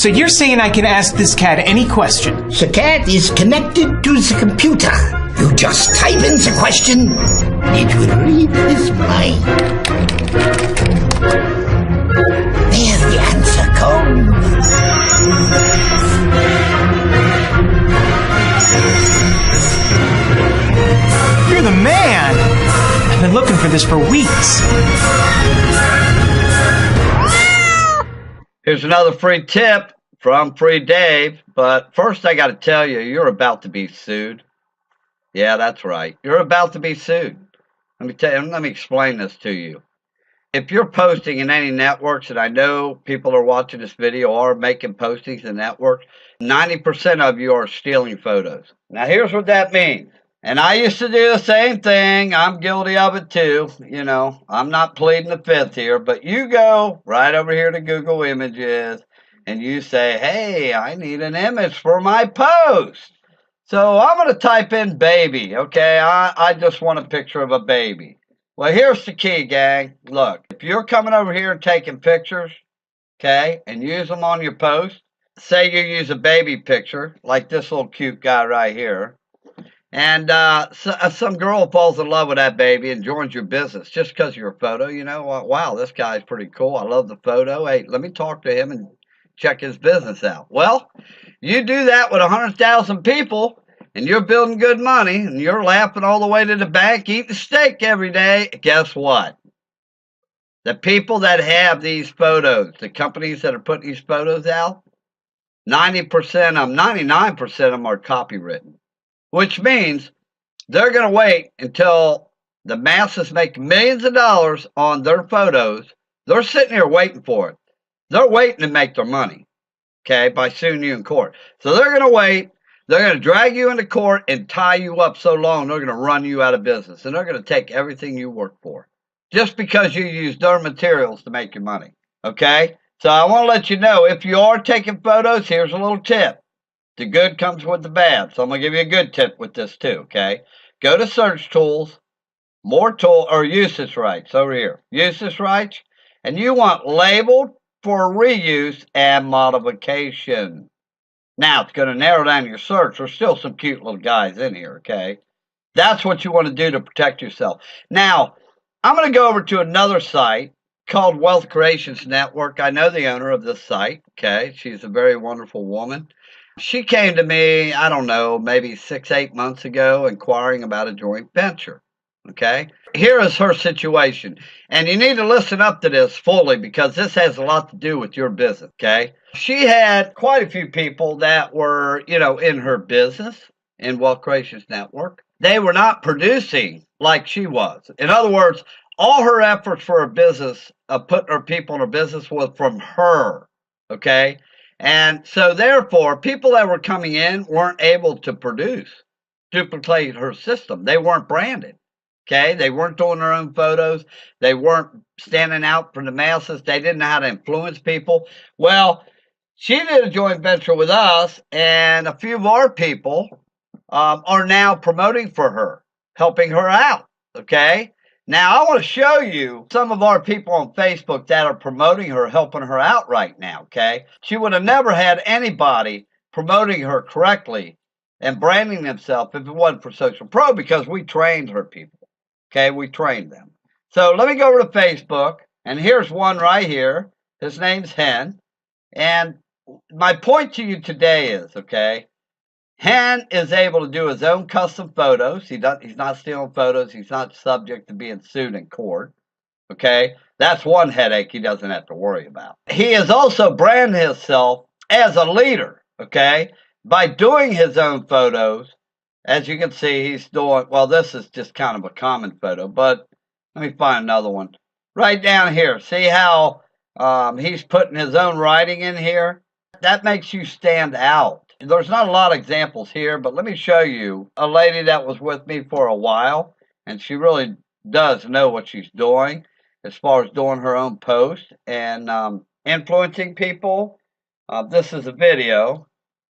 So you're saying I can ask this cat any question? The cat is connected to the computer. You just type in the question, it will read his mind. There the answer comes. You're the man! I've been looking for this for weeks. Here's another free tip from Free Dave, but first I got to tell you, you're about to be sued. Yeah, that's right. You're about to be sued. Let me explain this to you. If you're posting in any networks, and I know people are watching this video or making postings in networks, 90% of you are stealing photos. Now, here's what that means. And I used to do the same thing. I'm guilty of it too. You know, I'm not pleading the fifth here, but you go right over here to Google Images and you say, hey, I need an image for my post. So I'm going to type in baby, okay? I just want a picture of a baby. Well, here's the key, gang. Look, if you're coming over here and taking pictures, okay, and use them on your post, say you use a baby picture, like this little cute guy right here, and some girl falls in love with that baby and joins your business just because of your photo. You know, wow, this guy's pretty cool. I love the photo. Hey, let me talk to him and check his business out. Well, you do that with 100,000 people, and you're building good money, and you're laughing all the way to the bank, eating steak every day. Guess what? The people that have these photos, the companies that are putting these photos out, 99% of them are copywritten. Which means they're going to wait until the masses make millions of dollars on their photos. They're sitting here waiting for it. They're waiting to make their money, okay, by suing you in court. So they're going to wait. They're going to drag you into court and tie you up so long they're going to run you out of business. And they're going to take everything you work for just because you use their materials to make your money, okay? So I want to let you know, if you are taking photos, here's a little tip. The good comes with the bad. So I'm going to give you a good tip with this too, okay? Go to search tools, usage rights over here. Usage rights. And you want labeled for reuse and modification. Now, it's going to narrow down your search. There's still some cute little guys in here, okay? That's what you want to do to protect yourself. Now, I'm going to go over to another site called Wealth Creations Network. I know the owner of this site, okay? She's a very wonderful woman. She came to me, I don't know, maybe 6-8 months ago, inquiring about a joint venture, okay? Here is her situation, and you need to listen up to this fully because this has a lot to do with your business, okay? She had quite a few people that were, you know, in her business, in Wealth Creations Network. They were not producing like she was. In other words, all her efforts for her business, putting her people in her business, was from her, okay? And so therefore, people that were coming in weren't able to duplicate her system. They weren't branded, okay? They weren't doing their own photos. They weren't standing out for the masses. They didn't know how to influence people. Well, she did a joint venture with us, and a few of our people are now promoting for her, helping her out, okay? Now, I want to show you some of our people on Facebook that are promoting her, helping her out right now, okay? She would have never had anybody promoting her correctly and branding themselves if it wasn't for Social Pro, because we trained her people, okay? We trained them. So let me go over to Facebook, and here's one right here. His name's Hen. And my point to you today is, okay, Hen is able to do his own custom photos. He's not stealing photos. He's not subject to being sued in court. Okay? That's one headache he doesn't have to worry about. He has also branded himself as a leader, okay, by doing his own photos. As you can see, he's doing, well, this is just kind of a common photo, but let me find another one. Right down here, see how he's putting his own writing in here? That makes you stand out. There's not a lot of examples here, but let me show you a lady that was with me for a while, and she really does know what she's doing as far as doing her own post and influencing people. This is a video.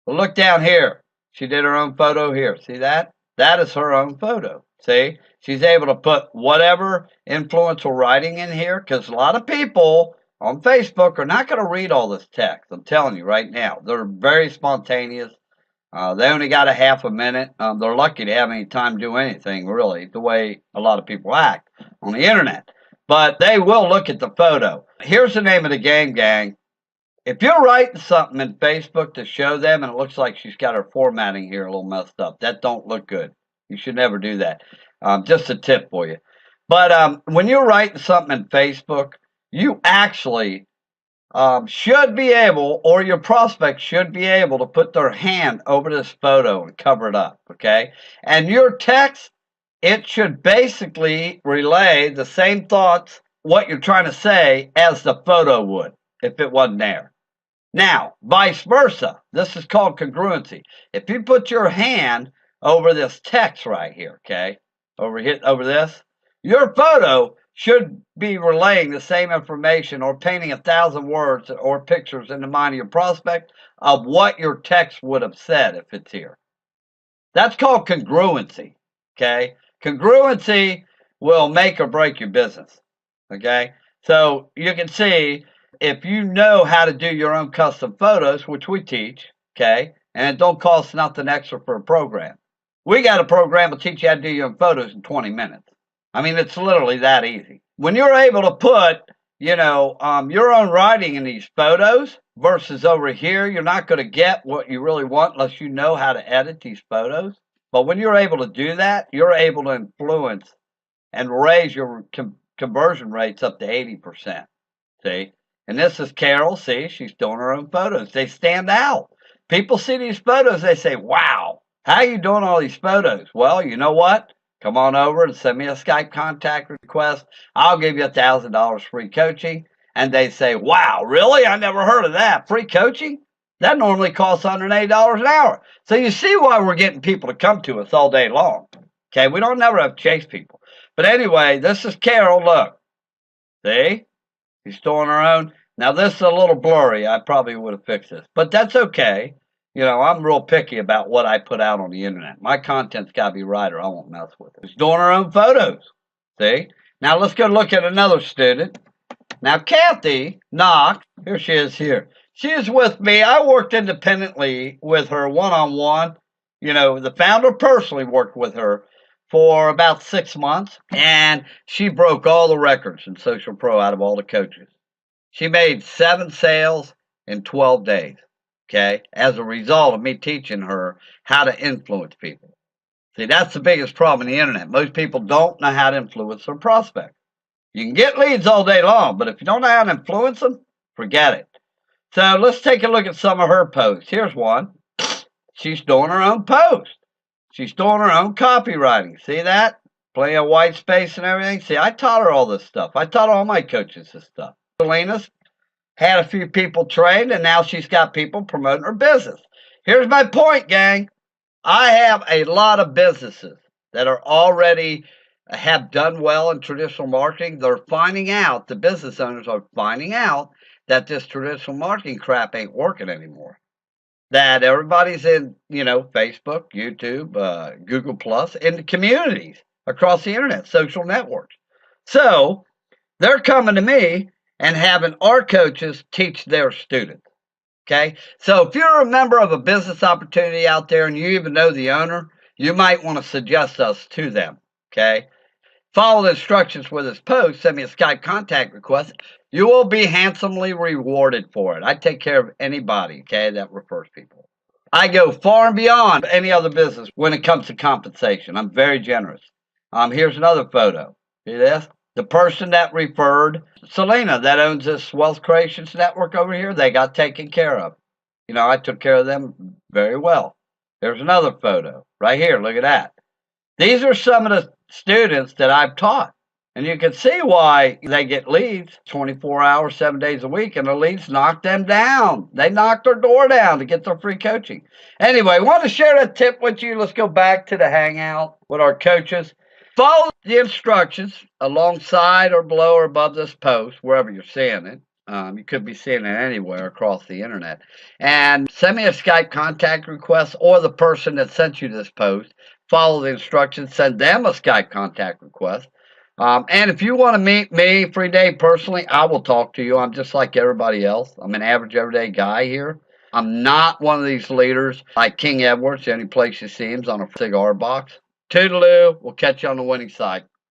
But look down here. She did her own photo here. See that? That is her own photo. See? She's able to put whatever influential writing in here, because a lot of people on Facebook are not going to read all this text. I'm telling you right now. They're very spontaneous. They only got a half a minute. They're lucky to have any time to do anything, really, the way a lot of people act on the internet. But they will look at the photo. Here's the name of the game, gang. If you're writing something in Facebook to show them and it looks like she's got her formatting here a little messed up, that don't look good. You should never do that. Just a tip for you. But when you're writing something in Facebook, you actually should be able, or your prospect should be able to put their hand over this photo and cover it up, okay? And your text, it should basically relay the same thoughts, what you're trying to say, as the photo would if it wasn't there. Now, vice versa. This is called congruency. If you put your hand over this text right here, okay, over this, your photo should be relaying the same information or painting 1,000 words or pictures in the mind of your prospect of what your text would have said if it's here. That's called congruency, okay? Congruency will make or break your business, okay? So you can see if you know how to do your own custom photos, which we teach, okay, and it don't cost nothing extra for a program. We got a program that'll teach you how to do your own photos in 20 minutes. I mean, it's literally that easy. When you're able to put, your own writing in these photos versus over here, you're not going to get what you really want unless you know how to edit these photos. But when you're able to do that, you're able to influence and raise your conversion rates up to 80%. See? And this is Carol. See, she's doing her own photos. They stand out. People see these photos, they say, wow, how are you doing all these photos? Well, you know what? Come on over and send me a Skype contact request. I'll give you $1,000 free coaching. And they say, wow, really? I never heard of that. Free coaching? That normally costs $180 an hour. So you see why we're getting people to come to us all day long. Okay, we don't never have to chase people. But anyway, this is Carol. Look. See? She's doing her own. Now, this is a little blurry. I probably would have fixed this. But that's okay. I'm real picky about what I put out on the internet. My content's got to be right or I won't mess with it. She's doing her own photos. See? Now, let's go look at another student. Now, Kathy Knox, here she is here. She is with me. I worked independently with her one-on-one. The founder personally worked with her for about 6 months, and she broke all the records in Social Pro out of all the coaches. She made 7 sales in 12 days, okay, as a result of me teaching her how to influence people. See, that's the biggest problem in the internet. Most people don't know how to influence their prospects. You can get leads all day long, but if you don't know how to influence them, forget it. So let's take a look at some of her posts. Here's one. She's doing her own post. She's doing her own copywriting. See that? Plenty of white space and everything. See, I taught her all this stuff. I taught all my coaches this stuff. Selena's had a few people trained, and now she's got people promoting her business. Here's my point, gang. I have a lot of businesses that are already have done well in traditional marketing. They're finding out, the business owners are finding out that this traditional marketing crap ain't working anymore. That everybody's in, Facebook, YouTube, Google Plus, in the communities across the internet, social networks. So they're coming to me and having our coaches teach their students. Okay? So if you're a member of a business opportunity out there and you even know the owner, you might want to suggest us to them. Okay? Follow the instructions with this post. Send me a Skype contact request. You will be handsomely rewarded for it. I take care of anybody, okay, that refers people. I go far and beyond any other business when it comes to compensation. I'm very generous. Here's another photo. See this? The person that referred Selena, that owns this Wealth Creations Network over here, they got taken care of. I took care of them very well. There's another photo right here. Look at that. These are some of the students that I've taught. And you can see why they get leads 24 hours, 7 days a week, and the leads knock them down. They knock their door down to get their free coaching. Anyway, I want to share that tip with you. Let's go back to the hangout with our coaches. Follow the instructions alongside or below or above this post, wherever you're seeing it. You could be seeing it anywhere across the internet. And send me a Skype contact request, or the person that sent you this post. Follow the instructions. Send them a Skype contact request. And if you want to meet me, Free Dave, personally, I will talk to you. I'm just like everybody else. I'm an average, everyday guy here. I'm not one of these leaders like King Edwards. The only place you see him's on a cigar box. Toodaloo. We'll catch you on the winning side.